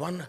1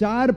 4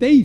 23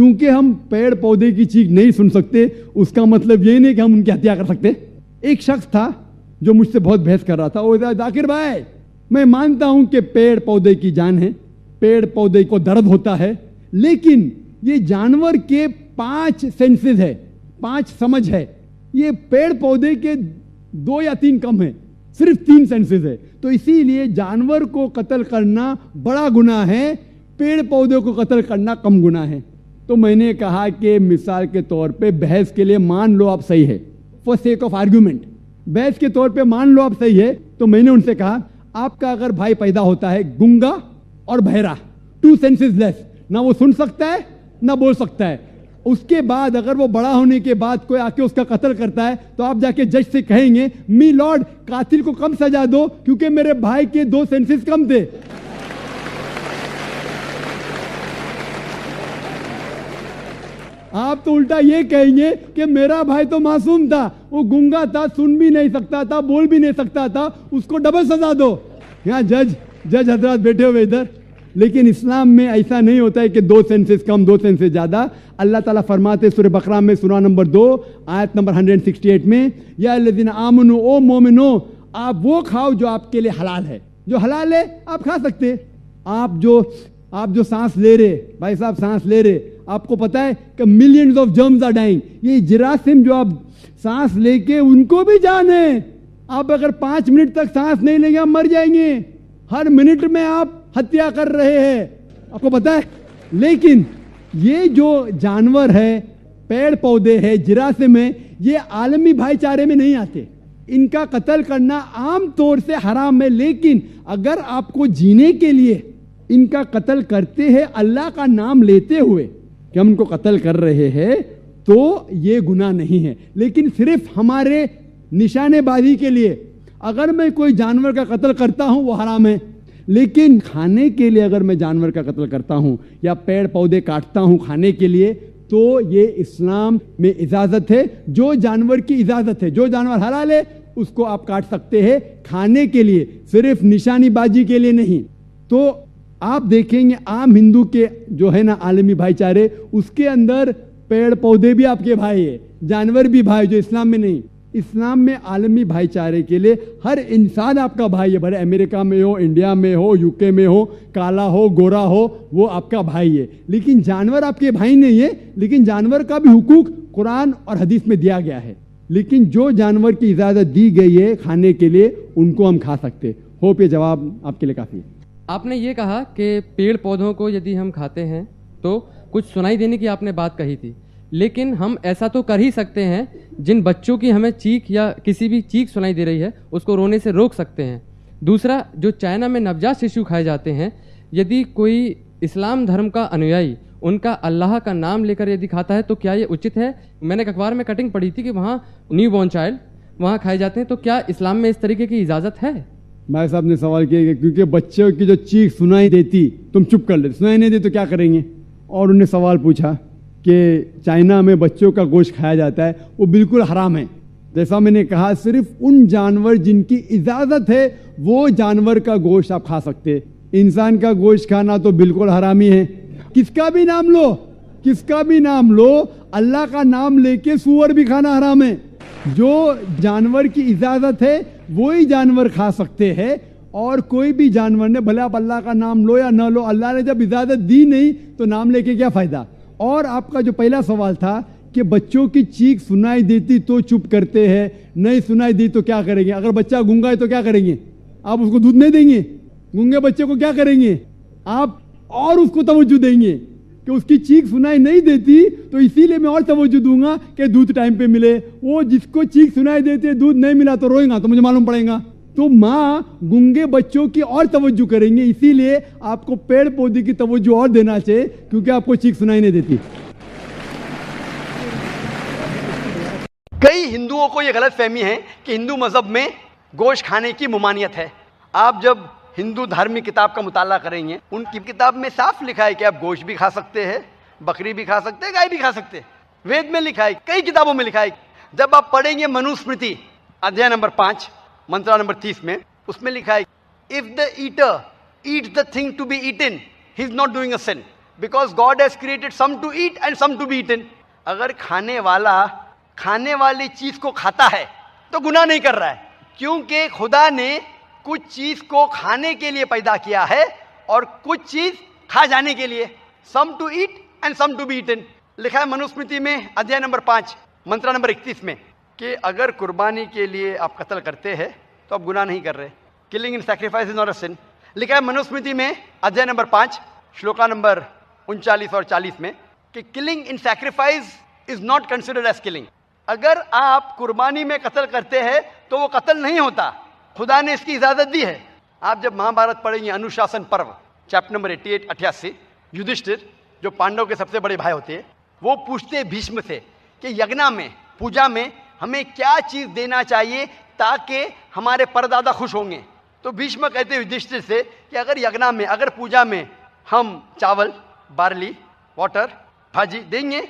کیونکہ ہم پیڑ پودے کی چیخ نہیں سن سکتے اس کا مطلب یہ نہیں کہ ہم ان کی ہتیا کر سکتے. ایک شخص تھا جو مجھ سے بہت بحث کر رہا تھا, وہ ذاکر بھائی میں مانتا ہوں کہ پیڑ پودے کی جان ہے, پیڑ پودے کو درد ہوتا ہے, لیکن یہ جانور کے 5 سینسز ہے, 5 سمجھ ہے, یہ پیڑ پودے کے 2 یا 3 کم ہے, صرف 3 سینسز ہے. تو اسی لیے جانور کو قتل کرنا بڑا گناہ ہے, پیڑ پودے کو قتل کرنا کم گناہ ہے. تو میں نے کہا کہ مثال کے طور پہ بحث کے لیے مان لو آپ صحیح ہے, فار سیک آف آرگیومنٹ, بحث کے طور پہ مان لو آپ صحیح ہے. تو میں نے ان سے کہا آپ کا اگر بھائی پیدا ہوتا ہے گنگا اور بہرا, 2 سینسز لیس, نہ وہ سن سکتا ہے نہ بول سکتا ہے, اس کے بعد اگر وہ بڑا ہونے کے بعد کوئی آ کے اس کا قتل کرتا ہے تو آپ جا کے جج سے کہیں گے می لارڈ قاتل کو کم سزا دو کیونکہ میرے بھائی کے 2 سینسز کم تھے. آپ تو الٹا یہ کہیں گے کہ میرا بھائی تو معصوم تھا, وہ گنگا تھا, سن بھی نہیں سکتا تھا, بول بھی نہیں سکتا تھا, اس کو ڈبل سزا دو. یہاں جج حضرات بیٹھے ہوئے ادھر, لیکن اسلام میں ایسا نہیں ہوتا ہے کہ 2 سینسز کم 2 سینسز زیادہ. اللہ تعالیٰ فرماتے سورہ بقرہ میں سورہ نمبر 2 آیت نمبر 168 میں, یا الذین آمنو, او مومنو, آپ وہ کھاؤ جو آپ کے لیے حلال ہے, جو حلال ہے آپ کھا سکتے. آپ جو سانس لے رہے, بھائی صاحب سانس لے رہے, آپ کو پتا ہے کہ millions of germs are dying, یہ جراثیم جو آپ سانس لے کے ان کو بھی جان ہے. آپ اگر 5 منٹ تک سانس نہیں لیں گے آپ مر جائیں گے, ہر منٹ میں آپ ہتیا کر رہے ہیں, آپ کو پتا ہے. لیکن یہ جو جانور ہے, پیڑ پودے ہے, جراثیم ہے, یہ عالمی بھائی چارے میں نہیں آتے, ان کا قتل کرنا عام طور سے حرام ہے. لیکن اگر آپ کو جینے کے لیے ان کا قتل کرتے ہیں اللہ کا نام لیتے ہوئے کہ ہم ان کو قتل کر رہے ہیں تو یہ گناہ نہیں ہے. لیکن صرف ہمارے نشانے بازی کے لیے اگر میں کوئی جانور کا قتل کرتا ہوں وہ حرام ہے, لیکن کھانے کے لیے اگر میں جانور کا قتل کرتا ہوں یا پیڑ پودے کاٹتا ہوں کھانے کے لیے تو یہ اسلام میں اجازت ہے. جو جانور کی اجازت ہے, جو جانور حلال ہے اس کو آپ کاٹ سکتے ہیں کھانے کے لیے, صرف نشانی بازی کے لیے نہیں. تو آپ دیکھیں گے عام ہندو کے جو ہے نا عالمی بھائی چارے, اس کے اندر پیڑ پودے بھی آپ کے بھائی ہے, جانور بھی بھائی, جو اسلام میں نہیں. اسلام میں عالمی بھائی چارے کے لیے ہر انسان آپ کا بھائی ہے, بھلے امریکہ میں ہو, انڈیا میں ہو, یو کے میں ہو, کالا ہو, گورا ہو, وہ آپ کا بھائی ہے. لیکن جانور آپ کے بھائی نہیں ہے, لیکن جانور کا بھی حقوق قرآن اور حدیث میں دیا گیا ہے. لیکن جو جانور کی اجازت دی گئی ہے کھانے کے لیے ان کو ہم کھا سکتے. ہوپ یہ جواب آپ کے لیے کافی ہے. آپ نے یہ کہا کہ پیڑ پودوں کو یدی ہم کھاتے ہیں تو کچھ سنائی دینے کی آپ نے بات کہی تھی, لیکن ہم ایسا تو کر ہی سکتے ہیں جن بچوں کی ہمیں چیخ یا کسی بھی چیخ سنائی دے رہی ہے اس کو رونے سے روک سکتے ہیں. دوسرا, جو چائنا میں نوجات ششو کھائے جاتے ہیں, یدی کوئی اسلام دھرم کا انویائی ان کا اللہ کا نام لے کر یدی کھاتا ہے تو کیا یہ اچت ہے؟ میں نے ایک اخبار میں کٹنگ پڑھی تھی کہ وہاں نیو بورن چائلڈ وہاں کھائے جاتے ہیں, تو کیا اسلام میں اس طریقے کی اجازت ہے؟ بھائی صاحب نے سوال کیا کہ کیونکہ بچوں کی جو چیخ سنائی دیتی تم چپ کر لیتے, سنائی نہیں دی تو کیا کریں گے. اور انہوں نے سوال پوچھا کہ چائنا میں بچوں کا گوشت کھایا جاتا ہے, وہ بالکل حرام ہے. جیسا میں نے کہا صرف ان جانور جن کی اجازت ہے وہ جانور کا گوشت آپ کھا سکتے, انسان کا گوشت کھانا تو بالکل حرامی ہے. کس کا بھی نام لو, کس کا بھی نام لو, اللہ کا نام لے کے سور بھی کھانا حرام ہے. جو جانور کی اجازت ہے وہی جانور کھا سکتے ہیں, اور کوئی بھی جانور نے بھلے آپ اللہ کا نام لو یا نہ لو, اللہ نے جب اجازت دی نہیں تو نام لے کے کیا فائدہ. اور آپ کا جو پہلا سوال تھا کہ بچوں کی چیخ سنائی دیتی تو چپ کرتے ہیں, نہیں سنائی دی تو کیا کریں گے. اگر بچہ گونگا ہے تو کیا کریں گے, آپ اس کو دودھ نہیں دیں گے. گونگے بچے کو کیا کریں گے, آپ اور اس کو توجہ دیں گے کہ اس کی چیخ سنائی نہیں دیتی تو اسی لیے میں اور توجہ دوں گا کہ دودھ ٹائم پہ ملے. وہ جس کو چیخ سنائی دیتی ہے دودھ نہیں ملا تو روئے گا, تو مجھے معلوم پڑے گا. تو ماں گونگے بچوں کی اور توجہ کریں گے, اسی لیے آپ کو پیڑ پودے کی توجہ اور دینا چاہیے کیونکہ آپ کو چیخ سنائی نہیں دیتی. کئی ہندوؤں کو یہ غلط فہمی ہے کہ ہندو مذہب میں گوشت کھانے کی ممانعت ہے. آپ جب ہندو دھارمک کتاب کا مطالعہ کریں گے, ان کی کتاب میں صاف لکھا ہے کہ آپ گوشت بھی کھا سکتے ہیں, بکری بھی کھا سکتے ہیں, گائے بھی کھا سکتے ہیں. وید میں لکھا ہے, کئی کتابوں میں لکھا ہے. جب آپ پڑھیں گے منو اسمرتی ادھیائے نمبر 5 منترا نمبر 30 میں, اس میں لکھا ہے if the eater eats the thing to be eaten he is not doing a sin. because God has created some to eat and some to be eaten. اگر کھانے والا کھانے والی چیز کو کھاتا ہے تو گناہ نہیں کر رہا ہے, کیونکہ خدا نے کچھ چیز کو کھانے کے لیے پیدا کیا ہے اور کچھ چیز کھا جانے کے لیے. some to eat and some to be eaten. لکھا ہے منوسمرتی میں ادھیائے نمبر 5 منترا نمبر 31 میں کہ اگر قربانی کے لیے آپ قتل کرتے ہیں تو آپ گناہ نہیں کر رہے. killing in sacrifice is not a sin. لکھا ہے منوسمرتی میں ادھیائے نمبر 5 شلوکا نمبر 39 اور 40 میں کہ killing in sacrifice is not considered as killing. اگر آپ قربانی میں قتل کرتے ہیں تو وہ قتل نہیں ہوتا, خدا نے اس کی اجازت دی ہے. آپ جب مہا بھارت پڑھیں گے انوشاسن پرو چیپٹر نمبر 88 یدھشٹر جو پانڈو کے سب سے بڑے بھائی ہوتے ہیں وہ پوچھتے بھیشم سے کہ یگنا میں پوجا میں ہمیں کیا چیز دینا چاہیے تاکہ ہمارے پردادا خوش ہوں گے. تو بھیشم کہتے ہیں یدھشٹر سے کہ اگر یگنا میں اگر پوجا میں ہم چاول بارلی واٹر بھاجی دیں گے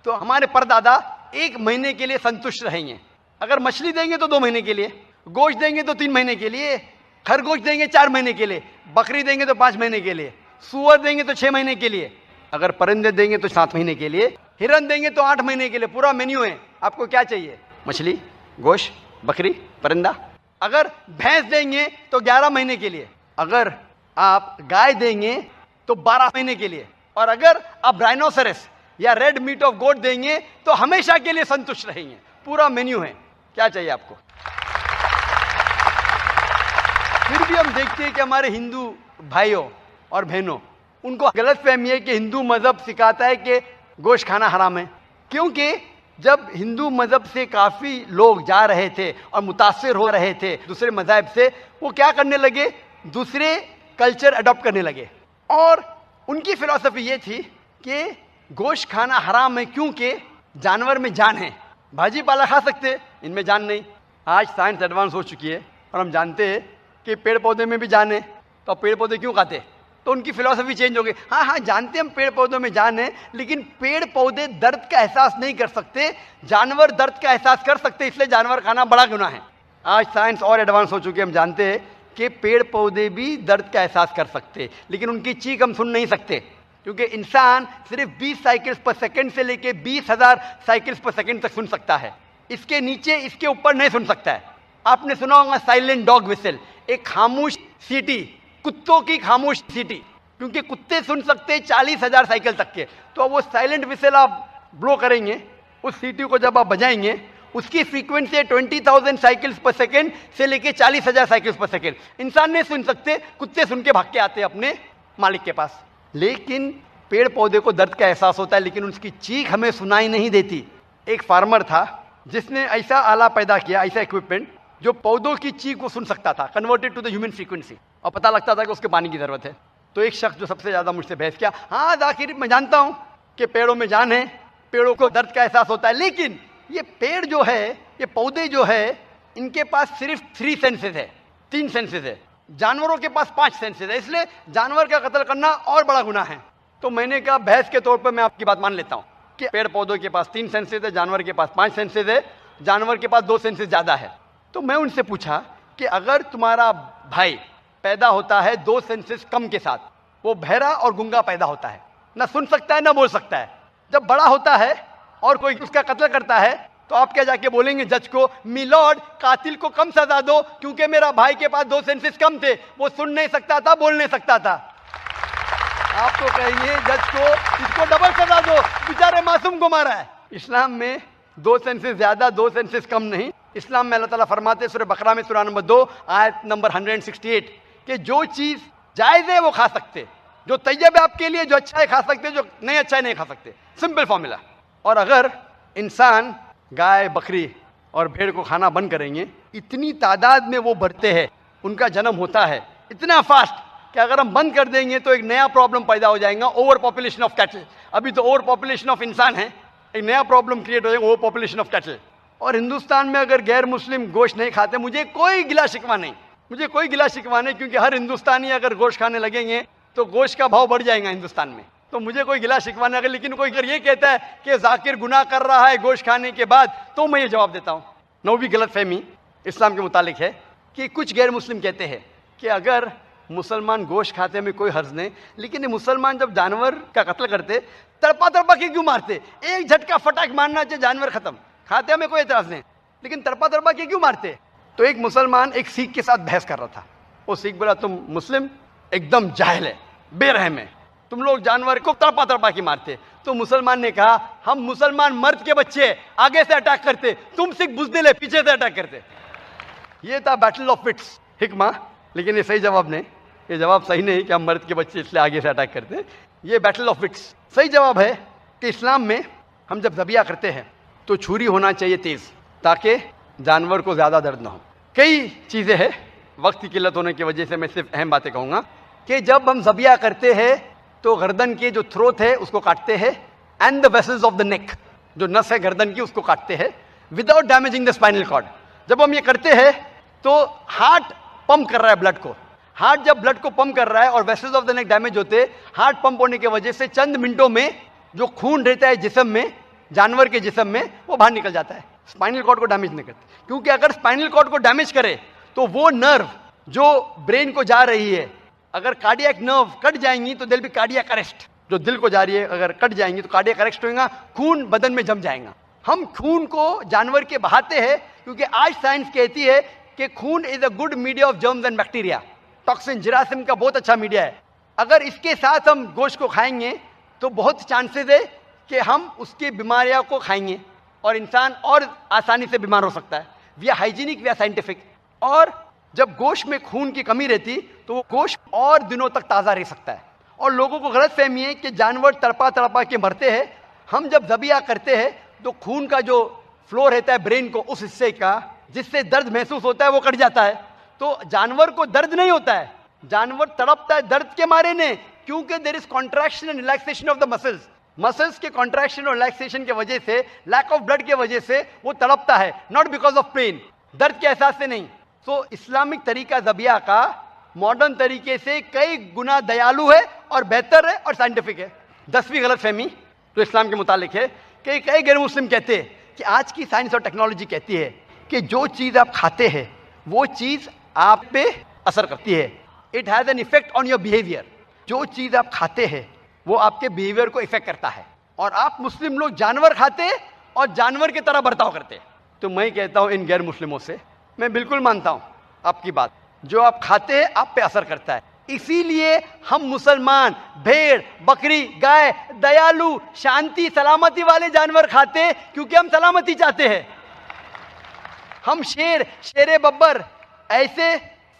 تو ہمارے پردادا 1 مہینے کے لیے سنتشٹ رہیں گے. اگر مچھلی دیں گے تو 2 مہینے کے لیے, گوشت دیں گے تو 3 مہینے کے لیے, خرگوش دیں گے 4 مہینے کے لیے, بکری دیں گے تو 5 مہینے کے لیے, سور دیں گے تو 6 مہینے کے لیے, اگر پرندے دیں گے تو 7 مہینے کے لیے, ہرن دیں گے تو 8 مہینے کے لیے. پورا مینیو ہے. آپ کو کیا چاہیے؟ مچھلی, گوشت, بکری, پرندہ. اگر بھینس دیں گے تو 11 مہینے کے لیے, اگر آپ گائے دیں گے تو 12 مہینے کے لیے, اور اگر آپ رائنوسرس یا ریڈ میٹ آف گوٹ دیں گے تو ہمیشہ کے لیے سنتشٹ رہیں گے. پورا مینیو ہے. کیا چاہیے آپ کو؟ پھر بھی ہم دیکھتے ہیں کہ ہمارے ہندو بھائیوں اور بہنوں ان کو غلط فہمی ہے کہ ہندو مذہب سکھاتا ہے کہ گوشت کھانا حرام ہے. کیونکہ جب ہندو مذہب سے کافی لوگ جا رہے تھے اور متاثر ہو رہے تھے دوسرے مذاہب سے, وہ کیا کرنے لگے؟ دوسرے کلچر اڈاپٹ کرنے لگے. اور ان کی فلسفی یہ تھی کہ گوشت کھانا حرام ہے کیونکہ جانور میں جان ہے. بھاجی پالا کھا سکتے, ان میں جان نہیں. آج سائنس ایڈوانس ہو چکی ہے اور ہم جانتے ہیں کہ پیڑ پودے میں بھی جان ہے, تو آپ پیڑ پودے کیوں کھاتے؟ تو ان کی فلسفی چینج ہو گئی. ہاں جانتے ہم پیڑ پودوں میں جان ہے, لیکن پیڑ پودے درد کا احساس نہیں کر سکتے, جانور درد کا احساس کر سکتے, اس لیے جانور کھانا بڑا گناہ ہے. آج سائنس اور ایڈوانس ہو چکی ہے, ہم جانتے ہیں کہ پیڑ پودے بھی درد کا احساس کر سکتے, لیکن ان کی چیخ ہم سن نہیں سکتے, کیونکہ انسان صرف 20 سائیکلز پر سیکنڈ سے لے کے 20,000 سائیکلز پر سیکنڈ تک سن سکتا ہے. اس کے نیچے اس کے اوپر نہیں سن سکتا ہے. آپ نے سنا ہوگا سائلنٹ ڈاگ وسل, ایک خاموش سیٹی, کتوں کی خاموش سیٹی, کیونکہ کتے سن سکتے 40,000 سائیکل تک کے. تو وہ سائلنٹ وسل آپ بلو کریں گے, اس سیٹی کو جب آپ بجائیں گے اس کی فریکوینسی 20,000 سائیکلز پر سیکنڈ سے لے کے 40,000 سائیکلز پر سیکنڈ. انسان نہیں سن سکتے, کتے سن کے بھاگ کے آتے اپنے مالک کے پاس. لیکن پیڑ پودے کو درد کا احساس ہوتا ہے, لیکن اس کی چیخ ہمیں سنائی نہیں دیتی. ایک فارمر تھا جس نے ایسا آلہ پیدا کیا, ایسا اکوپمنٹ جو پودوں کی چیخ کو سن سکتا تھا, converted to the human frequency, اور پتہ لگتا تھا کہ اس کے پانی کی ضرورت ہے. تو ایک شخص جو سب سے زیادہ مجھ سے بحث کیا, ہاں ذاکر میں جانتا ہوں کہ پیڑوں میں جان ہے, پیڑوں کو درد کا احساس ہوتا ہے, لیکن یہ پیڑ جو ہے, یہ پودے جو ہے, ان کے پاس صرف 3 سینسز ہے, 3 سینسز ہے. جانوروں کے پاس 5 سینسز ہے, اس لیے جانور کا قتل کرنا اور بڑا گناہ ہے. تو میں نے کہا بحث کے طور پر میں آپ کی بات مان لیتا ہوں کہ پیڑ پودوں کے پاس 3 سینسز ہے, جانور کے پاس 5 سینسز ہے, جانور کے پاس 2 سینسز زیادہ ہے. تو میں ان سے پوچھا کہ اگر تمہارا بھائی پیدا ہوتا ہے 2 سینسز کم کے ساتھ, وہ بہرا اور گنگا پیدا ہوتا ہے, نہ سن سکتا ہے نہ بول سکتا ہے, جب بڑا ہوتا ہے اور کوئی اس کا قتل کرتا ہے تو آپ کیا جا کے بولیں گے جج کو, می لارڈ قاتل کو کم سزا دو کیونکہ میرا بھائی کے پاس 2 سینسز کم تھے, وہ سن نہیں سکتا تھا, بول نہیں سکتا تھا. آپ تو کہیں گے جج کو اس کو ڈبل سزا دو, بیچارے معصوم کو مارا ہے. اسلام میں 2 سینسز زیادہ 2 سینسز کم نہیں. اسلام میں اللہ تعالیٰ فرماتے سورہ بقرہ میں سورہ نمبر 2 آیت نمبر 168 کہ جو چیز جائز ہے وہ کھا سکتے, جو طیب ہے آپ کے لیے, جو اچھا ہے کھا سکتے, جو نہیں اچھا ہے نہیں کھا سکتے. Simple formula. اور اگر انسان گائے بکری اور بھیڑ کو کھانا بند کریں گے, اتنی تعداد میں وہ بڑھتے ہیں, ان کا جنم ہوتا ہے اتنا فاسٹ کہ اگر ہم بند کر دیں گے تو ایک نیا پرابلم پیدا ہو جائے گا, اوور پاپولیشن آف کیٹل. ابھی تو اوور پاپولیشن آف انسان ہے, ایک نیا پرابلم کریٹ ہو جائے گا, اوور پاپولیشن آف کیٹل. اور ہندوستان میں اگر غیر مسلم گوشت نہیں کھاتے, مجھے کوئی گلا شکوہ نہیں, مجھے کوئی گلا شکوہ نہیں, کیونکہ ہر ہندوستانی اگر گوشت کھانے لگیں گے تو گوشت کا بھاؤ بڑھ جائے گا ہندوستان میں, تو مجھے کوئی گلا شکوہ نہیں. لیکن کوئی اگر یہ کہتا ہے کہ ذاکر گناہ کر رہا ہے گوشت کھانے کے بعد, تو میں یہ جواب دیتا ہوں 9ویں غلط فہمی اسلام کے متعلق ہے کہ کچھ غیر مسلم کہتے ہیں کہ اگر مسلمان گوشت کھاتے میں کوئی حرج نہیں, لیکن یہ مسلمان جب جانور کا قتل کرتے تڑپا تڑپا کے کیوں مارتے؟ ایک جھٹکا فٹاک مارنا چاہیے, جانور ختم, کھاتے ہمیں کوئی اعتراض نہیں, لیکن تڑپا تڑپا کے کیوں مارتے؟ تو ایک مسلمان ایک سکھ کے ساتھ بحث کر رہا تھا. وہ سکھ بولا تم مسلم ایک دم جاہل ہے, بے رحم ہے, تم لوگ جانور کو تڑپا تڑپا کے مارتے. تو مسلمان نے کہا ہم مسلمان مرد کے بچے آگے سے اٹیک کرتے, تم سکھ بزدل ہے پیچھے سے اٹیک کرتے. یہ تھا بیٹل آف وٹس, حکمہ. لیکن یہ صحیح جواب نہیں, یہ جواب صحیح نہیں کہ ہم مرد کے بچے اس لیے آگے سے اٹیک کرتے. یہ بیٹل آف وٹس. صحیح جواب ہے کہ اسلام میں ہم جب ذبیحہ کرتے ہیں تو چھری ہونا چاہیے تیز, تاکہ جانور کو زیادہ درد نہ ہو. کئی چیزیں ہیں, وقت کی قلت ہونے کی وجہ سے میں صرف اہم باتیں کہوں گا کہ جب ہم ذبیحہ کرتے ہیں تو گردن کے جو تھروٹ ہے اس کو کاٹتے ہیں, and the vessels of the neck, جو نس ہے گردن کی اس کو کاٹتے ہیں without damaging the spinal cord. جب ہم یہ کرتے ہیں تو ہارٹ پمپ کر رہا ہے بلڈ کو. ہارٹ جب بلڈ کو پمپ کر رہا ہے اور vessels of the neck damage ہوتے, ہارٹ پمپ ہونے کی وجہ سے چند منٹوں میں جو خون رہتا ہے جسم میں, جانور کے جسم میں, وہ باہر نکل جاتا ہے. اسپائنل کارڈ کو ڈیمیج نہیں کرتے, کیونکہ اگر اسپائنل کارڈ کو ڈیمیج کرے تو وہ نرو جو برین کو جا رہی ہے, اگر کارڈیاک نرو کٹ جائیں گی تو دل بھی کارڈیاک اریسٹ, جو دل کو جا رہی ہے اگر کٹ جائیں گی تو کارڈیاک اریسٹ ہوئے گا, خون بدن میں جم جائے گا. ہم خون کو جانور کے بہاتے ہیں کیونکہ آج سائنس کہتی ہے کہ خون is a good media of germs and bacteria. Toxin جراثیم کا بہت اچھا میڈیا ہے. اگر اس کے ساتھ ہم گوشت کو کھائیں گے تو بہت چانسز ہے کہ ہم اس کی بیماریاں کو کھائیں گے اور انسان اور آسانی سے بیمار ہو سکتا ہے. We are hygienic, we are scientific. اور جب گوشت میں خون کی کمی رہتی تو وہ گوشت اور دنوں تک تازہ رہ سکتا ہے. اور لوگوں کو غلط فہمی ہے کہ جانور تڑپا تڑپا کے مرتے ہیں. ہم جب ذبیحہ کرتے ہیں تو خون کا جو فلو رہتا ہے برین کو, اس حصے کا جس سے درد محسوس ہوتا ہے وہ کٹ جاتا ہے. تو جانور کو درد نہیں ہوتا ہے, جانور تڑپتا ہے درد کے مارے نہیں, کیونکہ there is contraction and relaxation of the muscles. Muscles کے کانٹریکشن اور ریلیکسیشن کی وجہ سے, لیک آف بلڈ کی وجہ سے وہ تڑپتا ہے, ناٹ بیکاز آف پین, درد کے احساس سے نہیں. سو اسلامک طریقہ ذبیحہ کا ماڈرن طریقے سے کئی گنا دیالو ہے اور بہتر ہے اور سائنٹیفک ہے. 10ویں غلط فہمی جو اسلام کے متعلق ہے کہ کئی غیر مسلم کہتے ہیں کہ آج کی سائنس اور ٹیکنالوجی کہتی ہے کہ جو چیز آپ کھاتے ہیں وہ چیز آپ پہ اثر کرتی ہے. It has an effect on your behaviour. جو چیز آپ کھاتے ہیں وہ آپ کے بیہیویئر کو افیکٹ کرتا ہے. اور آپ مسلم لوگ جانور کھاتے اور جانور کی طرح برتاؤ کرتے. تو میں کہتا ہوں ان غیر مسلموں سے, میں بالکل مانتا ہوں آپ کی بات, جو آپ کھاتے ہیں آپ پہ اثر کرتا ہے. اسی لیے ہم مسلمان بھیڑ, بکری, گائے, دیالو, شانتی, سلامتی والے جانور کھاتے کیونکہ ہم سلامتی چاہتے ہیں. ہم شیر ببر ایسے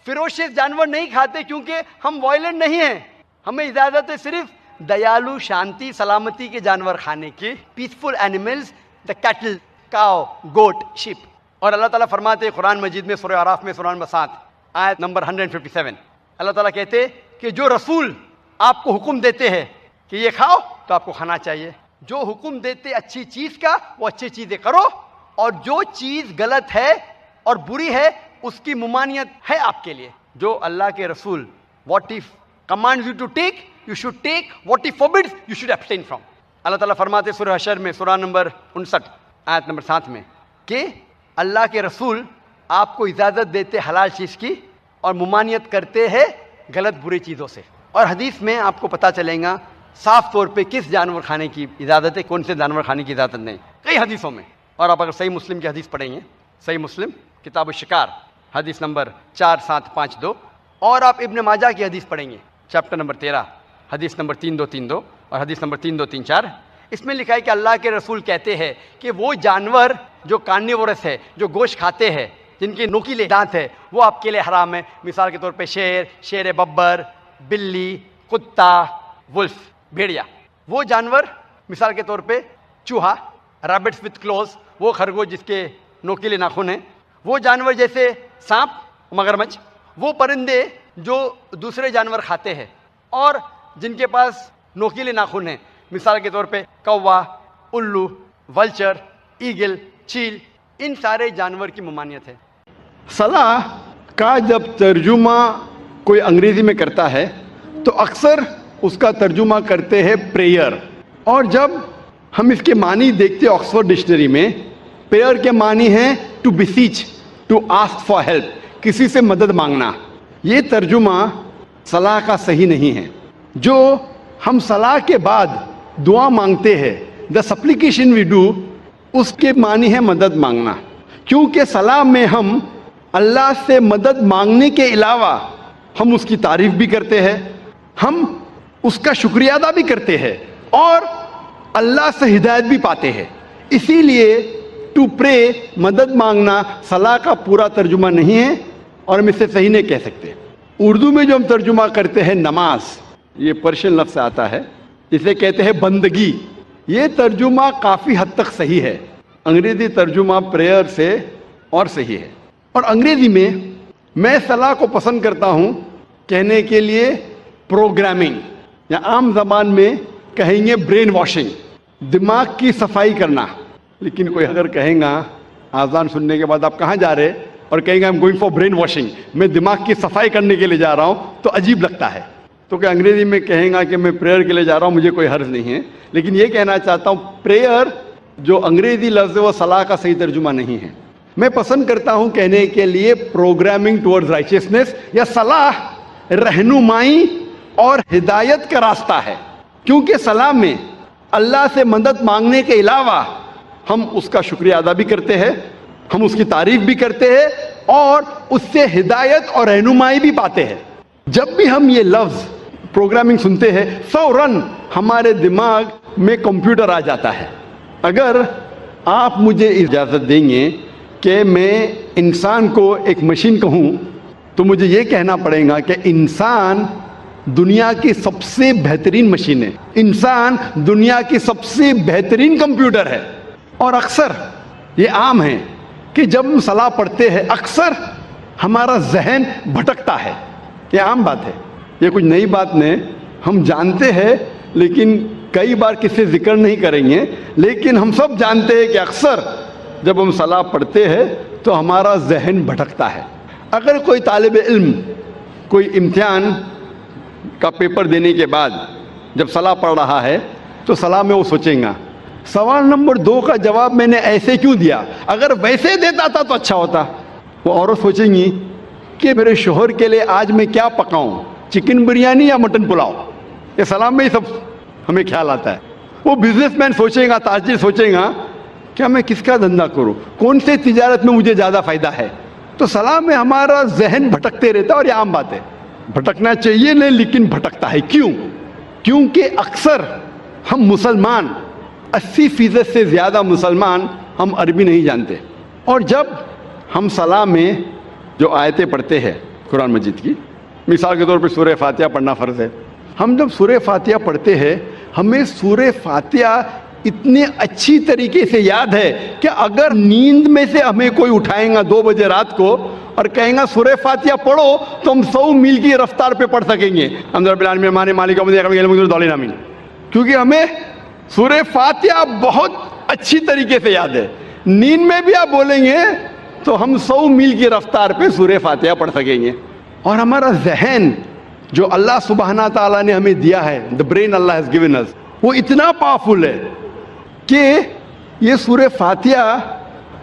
فیروشس جانور نہیں کھاتے کیونکہ ہم وائلنٹ نہیں ہیں. ہمیں اجازت ہے صرف دیالو, شانتی, سلامتی کے جانور کھانے کی. پیسفل اینیملز, دا کیٹل, کاؤ, گوٹ, شیپ. اور اللہ تعالیٰ فرماتے قرآن مجید میں سورہ اعراف میں سورہ نمبر 7 آیت نمبر 157, اللہ تعالیٰ کہتے کہ جو رسول آپ کو حکم دیتے ہیں کہ یہ کھاؤ تو آپ کو کھانا چاہیے. جو حکم دیتے اچھی چیز کا وہ اچھی چیزیں کرو, اور جو چیز غلط ہے اور بری ہے اس کی ممانعت ہے آپ کے لیے. جو اللہ کے رسول what he commands you to take you should take, what he forbids you should abstain from. اللہ تعالیٰ فرماتے سورہ حشر میں سورہ نمبر 59 آیت نمبر 7 میں کہ اللہ کے رسول آپ کو اجازت دیتے حلال چیز کی اور ممانعت کرتے ہیں غلط بری چیزوں سے. اور حدیث میں آپ کو پتہ چلے گا صاف طور پہ کس جانور کھانے کی اجازت ہے, کون سے جانور کھانے کی اجازت نہیں, کئی حدیثوں میں. اور آپ اگر صحیح مسلم کی حدیث پڑھیں گے, صحیح مسلم کتاب الشکار حدیث نمبر 4752, اور آپ ابن ماجہ کی حدیث پڑھیں گے چیپٹر نمبر 13 حدیث نمبر 3232 اور حدیث نمبر 3234, اس میں لکھا ہے کہ اللہ کے رسول کہتے ہیں کہ وہ جانور جو کارنیورس ہے, جو گوشت کھاتے ہیں, جن کے نوکیلے دانت ہے, وہ آپ کے لیے حرام ہے. مثال کے طور پہ شیر ببر, بلی, کتا, ولف, بھیڑیا. وہ جانور مثال کے طور پہ چوہا, ریبٹس وتھ کلوز, وہ خرگوش جس کے نوکیلے ناخن ہیں. وہ جانور جیسے سانپ, مگرمچھ. وہ پرندے جو دوسرے جانور کھاتے ہیں اور جن کے پاس نوکیلے ناخن ہیں, مثال کے طور پہ کوا, الو, ولچر, ایگل, چیل. ان سارے جانور کی ممانعت ہے. صلاح کا جب ترجمہ کوئی انگریزی میں کرتا ہے تو اکثر اس کا ترجمہ کرتے ہیں پریئر, اور جب ہم اس کے معنی دیکھتے آکسفورڈ ڈکشنری میں, پریئر کے معنی ہیں to beseech, to ask for help, کسی سے مدد مانگنا. یہ ترجمہ صلاح کا صحیح نہیں ہے. جو ہم صلاح کے بعد دعا مانگتے ہیں, دا سپلیکیشن وی ڈو, اس کے معنی ہے مدد مانگنا. کیونکہ صلاح میں ہم اللہ سے مدد مانگنے کے علاوہ ہم اس کی تعریف بھی کرتے ہیں, ہم اس کا شکریہ ادا بھی کرتے ہیں اور اللہ سے ہدایت بھی پاتے ہیں. اسی لیے ٹو پرے, مدد مانگنا, صلاح کا پورا ترجمہ نہیں ہے اور ہم اسے صحیح نہیں کہہ سکتے. اردو میں جو ہم ترجمہ کرتے ہیں نماز, یہ پرشین لفظ سے آتا ہے, اسے کہتے ہیں بندگی. یہ ترجمہ کافی حد تک صحیح ہے. انگریزی ترجمہ پریئر سے اور صحیح ہے. اور انگریزی میں صلاح کو پسند کرتا ہوں کہنے کے لیے پروگرامنگ, یا عام زبان میں کہیں گے برین واشنگ, دماغ کی صفائی کرنا. لیکن کوئی اگر کہیں گا آذان سننے کے بعد آپ کہاں جا رہے, اور کہیں گے I'm going for brain washing, میں دماغ کی صفائی کرنے کے لیے جا رہا ہوں, تو عجیب لگتا ہے. تو کہ انگریزی میں کہیں گا کہ میں پریئر کے لیے جا رہا ہوں, مجھے کوئی حرج نہیں ہے. لیکن یہ کہنا چاہتا ہوں پریئر جو انگریزی لفظ ہے وہ صلاح کا صحیح ترجمہ نہیں ہے. میں پسند کرتا ہوں کہنے کے لیے پروگرامنگ ٹورڈز رائچسنس, یا صلاح رہنمائی اور ہدایت کا راستہ ہے. کیونکہ صلاح میں اللہ سے مدد مانگنے کے علاوہ ہم اس کا شکریہ ادا بھی کرتے ہیں, ہم اس کی تعریف بھی کرتے ہیں اور اس سے ہدایت اور رہنمائی بھی پاتے ہیں. جب بھی ہم یہ لفظ پروگرامنگ سنتے ہیں فوراً ہمارے دماغ میں کمپیوٹر آ جاتا ہے. اگر آپ مجھے اجازت دیں گے کہ میں انسان کو ایک مشین کہوں تو مجھے یہ کہنا پڑے گا کہ انسان دنیا کی سب سے بہترین مشین ہے, انسان دنیا کی سب سے بہترین کمپیوٹر ہے. اور اکثر یہ عام ہے کہ جب ہم صلاح پڑھتے ہیں اکثر ہمارا ذہن بھٹکتا ہے. یہ عام بات ہے, یہ کچھ نئی بات نہیں, ہم جانتے ہیں لیکن کئی بار کسی ذکر نہیں کریں گے. لیکن ہم سب جانتے ہیں کہ اکثر جب ہم صلاح پڑھتے ہیں تو ہمارا ذہن بھٹکتا ہے. اگر کوئی طالب علم کوئی امتحان کا پیپر دینے کے بعد جب صلاح پڑھ رہا ہے تو صلاح میں وہ سوچیں گا سوال نمبر 2 کا جواب میں نے ایسے کیوں دیا, اگر ویسے دیتا تھا تو اچھا ہوتا. وہ عورت سوچیں گی کہ میرے شوہر کے لیے آج میں کیا پکاؤں, چکن بریانی یا مٹن پلاؤ. یہ صلاح میں ہی سب ہمیں خیال آتا ہے. وہ بزنس مین سوچے گا, تاجر سوچے گا کیا میں کس کا دھندا کروں, کون سے تجارت میں مجھے زیادہ فائدہ ہے. تو صلاح میں ہمارا ذہن بھٹکتے رہتا ہے, اور یہ عام بات ہے, بھٹکنا چاہیے نہیں لیکن بھٹکتا ہے. کیوں؟ کیونکہ اکثر ہم مسلمان 80% سے زیادہ مسلمان ہم عربی نہیں جانتے. اور جب ہم صلاح میں جو آیتیں پڑھتے ہیں قرآن مجید کی, مثال کے طور پہ سورہ فاتحہ پڑھنا فرض ہے. ہم جب سورہ فاتحہ پڑھتے ہیں ہمیں سورہ فاتحہ اتنے اچھی طریقے سے یاد ہے کہ اگر نیند میں سے ہمیں کوئی اٹھائیں گا 2 بجے رات کو اور کہیں گا سورہ فاتحہ پڑھو تو ہم 100 میل کی رفتار پہ پڑھ سکیں گے. الحمد للہ رب العالمین مالک یوم الدین, کیونکہ ہمیں سورہ فاتحہ بہت اچھی طریقے سے یاد ہے. نیند میں بھی آپ بولیں گے تو ہم 100 میل کی رفتار پہ سورہ فاتحہ پڑھ سکیں گے. اور ہمارا ذہن جو اللہ سبحانہ تعالیٰ نے ہمیں دیا ہے, the brain Allah has given us, وہ اتنا پاورفل ہے کہ یہ سورہ فاتحہ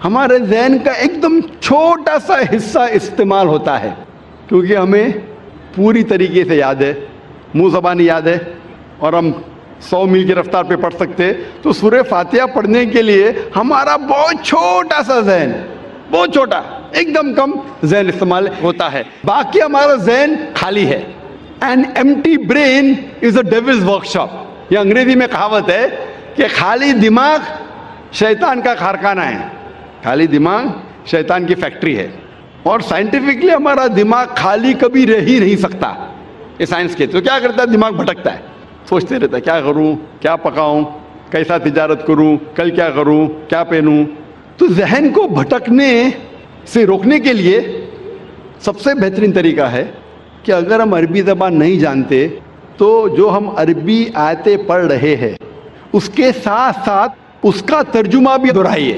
ہمارے ذہن کا ایک دم چھوٹا سا حصہ استعمال ہوتا ہے, کیونکہ ہمیں پوری طریقے سے یاد ہے, منہ زبانی یاد ہے, اور ہم 100 میل کی رفتار پہ پڑھ سکتے. تو سورہ فاتحہ پڑھنے کے لیے ہمارا بہت چھوٹا سا ذہن, بہت چھوٹا, ایک دم کم ذہن استعمال ہوتا ہے. باقی ہمارا ذہن خالی ہے. An empty brain is a devil's workshop. یہ انگریزی میں کہاوت ہے کہ خالی دماغ شیطان کا کارخانہ ہے, خالی دماغ شیطان کی فیکٹری ہے. اور سائنٹیفکلی ہمارا دماغ خالی کبھی رہ ہی نہیں سکتا. یہ سائنس کے تو کیا کرتا ہے, دماغ بھٹکتا ہے, سوچتے رہتا ہے کیا کروں, کیا پکاؤں, کیسا تجارت کروں, کل کیا کروں, کیا پہنوں. تو ذہن کو بھٹکنے سے روکنے کے لیے سب سے بہترین طریقہ ہے کہ اگر ہم عربی زبان نہیں جانتے تو جو ہم عربی آیتیں پڑھ رہے ہیں اس کے ساتھ ساتھ اس کا ترجمہ بھی دہرائیے.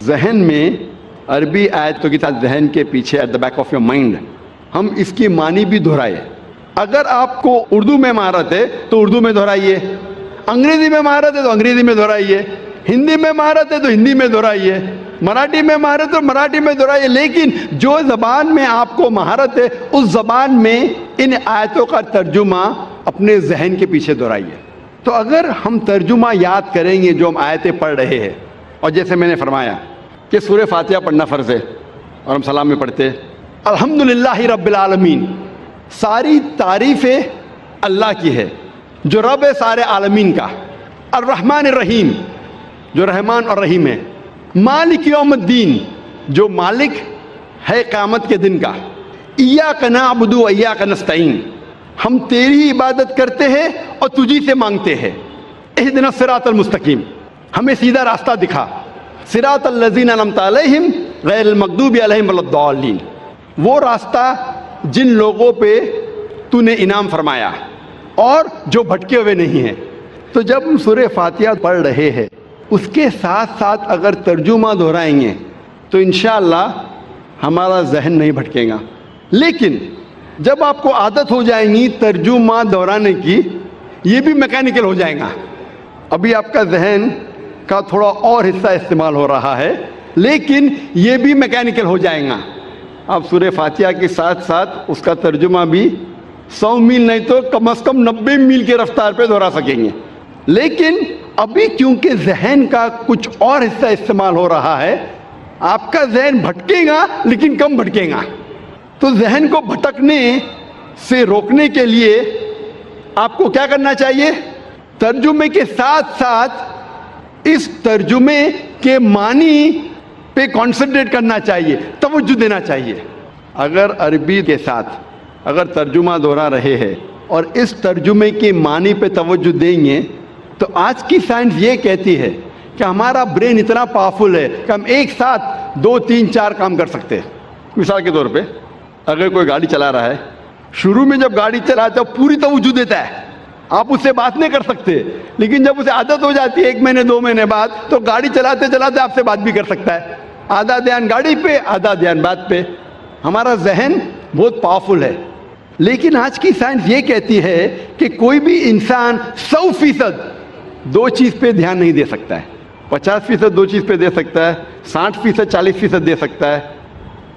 ذہن میں عربی آیتوں کے ساتھ ذہن کے پیچھے at the back of your mind ہم اس کی معنی بھی دہرائے. اگر آپ کو اردو میں مہارت ہے تو اردو میں دہرائیے, انگریزی میں مہارت ہے تو انگریزی میں دہرائیے. ہندی میں مہارت ہے تو ہندی میں دہرائیے، مراٹھی میں مہارت ہے تو مراٹھی میں دہرائیے، لیکن جو زبان میں آپ کو مہارت ہے اس زبان میں ان آیتوں کا ترجمہ اپنے ذہن کے پیچھے دہرائیے۔ تو اگر ہم ترجمہ یاد کریں گے جو ہم آیتیں پڑھ رہے ہیں، اور جیسے میں نے فرمایا کہ سورہ فاتحہ پڑھنا فرض ہے اور ہم سلام میں پڑھتے الحمدللہ رب العالمین، ساری تعریفیں اللہ کی ہے جو رب ہے سارے عالمین کا، الرحمن الرحیم جو رحمان اور رحیم ہے، مالک یوم الدین جو مالک ہے قیامت کے دن کا، ایاک نعبد و ایاک نستعین ہم تیری عبادت کرتے ہیں اور تجھی سے مانگتے ہیں، اہدنا الصراط المستقیم ہمیں سیدھا راستہ دکھا، صراط الذین انعمت علیہم غیر المغضوب علیہم ولا الضالین، وہ راستہ جن لوگوں پہ تو نے انعام فرمایا اور جو بھٹکے ہوئے نہیں ہیں۔ تو جب ہم سورہ فاتحہ پڑھ رہے ہیں اس کے ساتھ ساتھ اگر ترجمہ دہرائیں گے تو انشاءاللہ ہمارا ذہن نہیں بھٹکے گا، لیکن جب آپ کو عادت ہو جائیں گی ترجمہ دہرانے کی، یہ بھی میکینیکل ہو جائے گا، ابھی آپ کا ذہن کا تھوڑا اور حصہ استعمال ہو رہا ہے لیکن یہ بھی میکینیکل ہو جائے گا، آپ سورہ فاتحہ کے ساتھ ساتھ اس کا ترجمہ بھی 100 میل نہیں تو کم از کم 90 میل کی رفتار پہ دہرا سکیں گے۔ لیکن ابھی کیونکہ ذہن کا کچھ اور حصہ استعمال ہو رہا ہے، آپ کا ذہن بھٹکے گا لیکن کم بھٹکے گا، تو ذہن کو بھٹکنے سے روکنے کے لیے آپ کو کیا کرنا چاہیے؟ ترجمے کے ساتھ ساتھ اس ترجمے کے معنی پہ کانسنٹریٹ کرنا چاہیے، توجہ دینا چاہیے۔ اگر عربی کے ساتھ اگر ترجمہ دہرا رہے ہیں اور اس ترجمے کے معنی پہ توجہ دیں گے تو آج کی سائنس یہ کہتی ہے کہ ہمارا برین اتنا پاورفل ہے کہ ہم ایک ساتھ 2 3 4 کام کر سکتے ہیں۔ مثال کے طور پہ اگر کوئی گاڑی چلا رہا ہے، شروع میں جب گاڑی چلاتا ہے پوری توجہ دیتا ہے، آپ اس سے بات نہیں کر سکتے، لیکن جب اسے عادت ہو جاتی ہے 1 مہینے 2 مہینے بعد تو گاڑی چلاتے چلاتے آپ سے بات بھی کر سکتا ہے، آدھا دھیان گاڑی پہ آدھا دھیان بات پہ۔ ہمارا ذہن بہت پاورفل ہے، لیکن آج کی سائنس یہ کہتی ہے کہ کوئی بھی انسان 100% 2 چیز پہ دھیان نہیں دے سکتا ہے، 50% 2 چیز پہ دے سکتا ہے، 60% 40% دے سکتا ہے،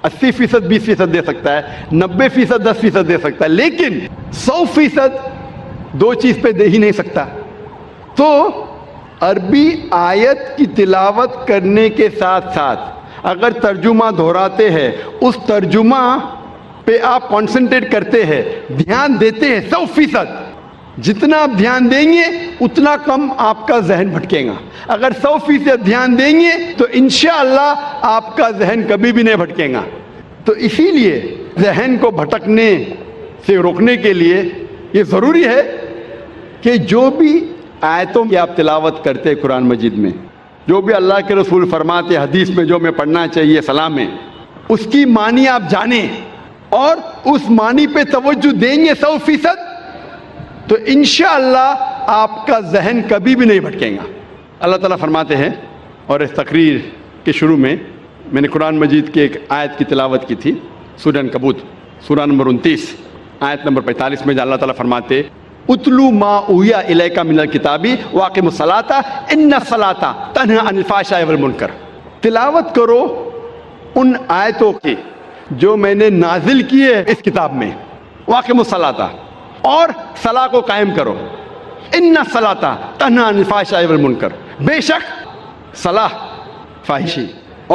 80% 20% دے سکتا ہے، 90% 10% دے سکتا ہے، لیکن 100% 2 چیز پہ دے ہی نہیں سکتا۔ تو عربی آیت کی تلاوت کرنے کے ساتھ ساتھ اگر ترجمہ دہراتے ہیں، اس ترجمہ پہ آپ کانسنٹریٹ کرتے ہیں، دھیان دیتے ہیں 100%، جتنا آپ دھیان دیں گے اتنا کم آپ کا ذہن بھٹکے گا۔ اگر 100% دھیان دیں گے تو انشاءاللہ آپ کا ذہن کبھی بھی نہیں بھٹکے گا۔ تو اسی لیے ذہن کو بھٹکنے سے روکنے کے لیے یہ ضروری ہے کہ جو بھی آیتوں کی آپ تلاوت کرتے ہیں قرآن مجید میں، جو بھی اللہ کے رسول فرماتے حدیث میں جو میں پڑھنا چاہیے سلام میں، اس کی معنی آپ جانیں اور اس معنی پہ توجہ دیں گے 100%، تو انشاءاللہ آپ کا ذہن کبھی بھی نہیں بھٹکے گا۔ اللہ تعالیٰ فرماتے ہیں، اور اس تقریر کے شروع میں نے قرآن مجید کی ایک آیت کی تلاوت کی تھی، سورہ عنکبوت سورہ نمبر 29 آیت نمبر 45 میں جہاں اللہ تعالیٰ فرماتے اتلو ما اوحی الیک من الکتاب واقم الصلاۃ ان الصلاۃ تنہی عن الفحشاء والمنکر، تلاوت کرو ان آیتوں کی جو میں نے نازل کی ہے اس کتاب میں، واقم الصلاۃ، اور صلاح کو قائم کرو، ان الصلاۃ تنہی عن الفحشاء والمنکر، بے شک صلاح فحشی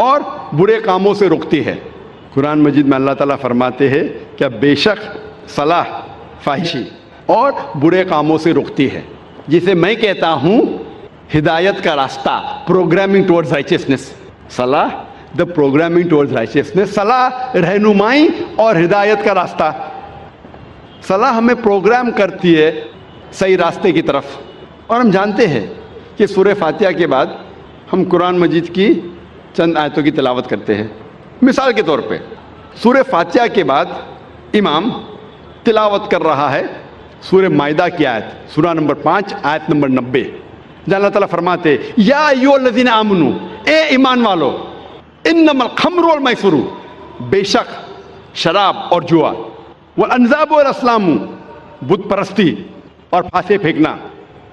اور برے کاموں سے روکتی ہے۔ قرآن مجید میں اللہ تعالیٰ فرماتے ہیں کہ بے شک صلاح فحشی اور برے کاموں سے روکتی ہے، جسے میں کہتا ہوں ہدایت کا راستہ، پروگرامنگ ٹورڈز رائچسنس، صلاح دا پروگرامنگ ٹورڈز رائچسنس، صلاح رہنمائی اور ہدایت کا راستہ۔ صلاح ہمیں پروگرام کرتی ہے صحیح راستے کی طرف، اور ہم جانتے ہیں کہ سورہ فاتحہ کے بعد ہم قرآن مجید کی چند آیتوں کی تلاوت کرتے ہیں۔ مثال کے طور پہ سورہ فاتحہ کے بعد امام تلاوت کر رہا ہے سورہ مائدہ کی آیت، سورہ نمبر 5 آیت نمبر 90، جہاں اللہ تعالیٰ فرماتے یا ایھا الذین آمنوا، اے ایمان والو، انما الخمر والمیسر، بے شک شراب اور جوا، والانصاب والازلام، بت پرستی اور پھانسے پھینکنا،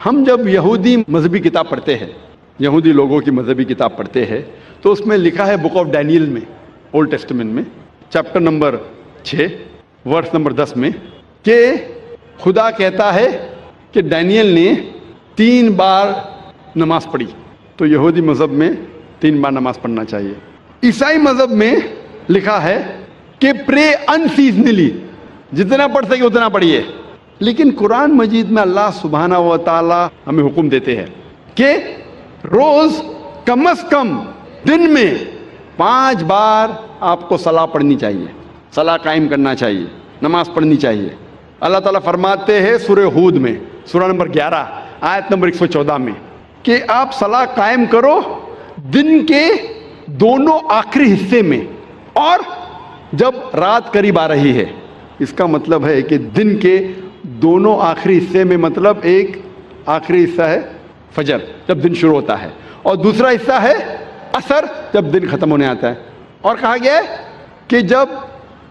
ہم جب یہودی مذہبی کتاب پڑھتے ہیں، یہودی لوگوں کی مذہبی کتاب پڑھتے ہیں، تو اس میں لکھا ہے بک آف ڈینیل میں، اولڈ ٹیسٹمنٹ میں، چیپٹر نمبر 6 ورس نمبر 10 میں، کہ خدا کہتا ہے کہ ڈینیل نے 3 بار نماز پڑھی. تو یہودی مذہب میں 3 بار نماز پڑھنا چاہیے. عیسائی مذہب میں لکھا ہے کہ پرے ان سیزنلی، جتنا پڑھ سکے اتنا پڑھیے. لیکن قرآن مجید میں اللہ سبحانہ و تعالی ہمیں حکم دیتے ہیں کہ روز کم از کم دن میں 5 بار آپ کو صلاح پڑھنی چاہیے، صلاح قائم کرنا چاہیے، نماز پڑھنی چاہیے. اللہ تعالیٰ فرماتے ہیں سورہ ہود میں، سورہ نمبر 11 آیت نمبر 114 میں، کہ آپ صلاح قائم کرو دن کے دونوں آخری حصے میں اور جب رات قریب آ رہی ہے. اس کا مطلب ہے کہ دن کے دونوں آخری حصے میں، مطلب ایک آخری حصہ ہے فجر جب دن شروع ہوتا ہے، اور دوسرا حصہ ہے عصر جب دن ختم ہونے آتا ہے. اور کہا گیا ہے کہ جب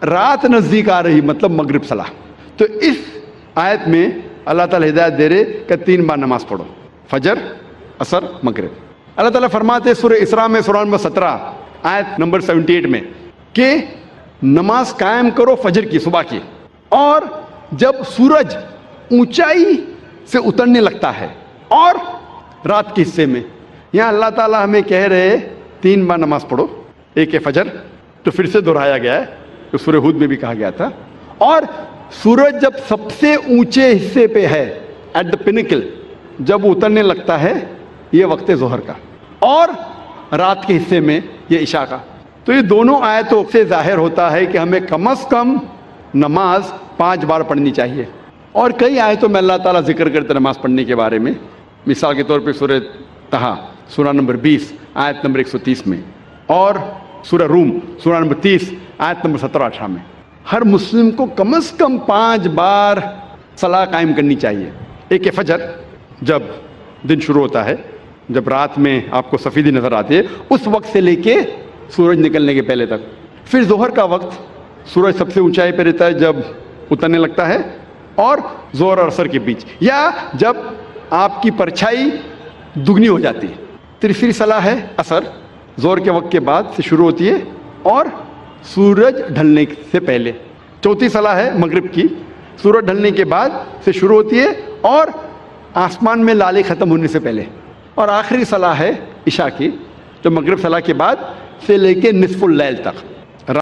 رات نزدیک آ رہی، مطلب مغرب صلاح. تو اس آیت میں اللہ تعالیٰ ہدایت دے رہے کہ 3 بار نماز پڑھو، فجر، عصر، مغرب. اللہ تعالیٰ فرماتے سورہ اسراء میں سورہ نمبر 17 آیت نمبر 78 میں کہ نماز قائم کرو فجر کی، صبح کی، اور جب سورج اونچائی سے اترنے لگتا ہے، اور رات کے حصے میں. یہاں اللہ تعالیٰ ہمیں کہہ رہے 3 بار نماز پڑھو. ایک ہے فجر، تو پھر سے دہرایا گیا ہے، جو سورہ ہود میں بھی کہا گیا تھا. اور سورج جب سب سے اونچے حصے پہ ہے، ایٹ دا پینیکل، جب اترنے لگتا ہے، یہ وقت ظہر کا، اور رات کے حصے میں یہ عشاء کا. تو یہ دونوں آیتوں سے ظاہر ہوتا ہے کہ ہمیں کم از کم نماز 5 بار پڑھنی چاہیے. اور کئی آیتوں میں اللہ تعالیٰ ذکر کرتے نماز پڑھنے کے بارے میں. مثال کے طور پہ سورہ طہ سورہ نمبر 20 آیت نمبر 130 میں، اور سورہ روم سورہ نمبر 30 آیت نمبر 17-18 میں. ہر مسلم کو کم از کم 5 بار صلاح قائم کرنی چاہیے. ایک ہے فجر، جب دن شروع ہوتا ہے، جب رات میں آپ کو سفیدی نظر آتی ہے، اس وقت سے لے کے سورج نکلنے کے پہلے تک. پھر ظہر کا وقت، سورج سب سے اونچائی پہ رہتا ہے جب اترنے لگتا ہے، اور ظہر اور عصر کے بیچ، یا جب آپ کی پرچھائی دگنی ہو جاتی ہے. تیسری صلاح ہے عصر، ظہر کے وقت کے بعد سے شروع ہوتی ہے اور سورج ڈھلنے سے پہلے. چوتھی صلاح ہے مغرب کی، سورج ڈھلنے کے بعد سے شروع ہوتی ہے اور آسمان میں لالے ختم ہونے سے پہلے. اور آخری صلاح ہے عشاء کی، جو مغرب صلاح کے بعد سے لے کے نصف اللیل تک.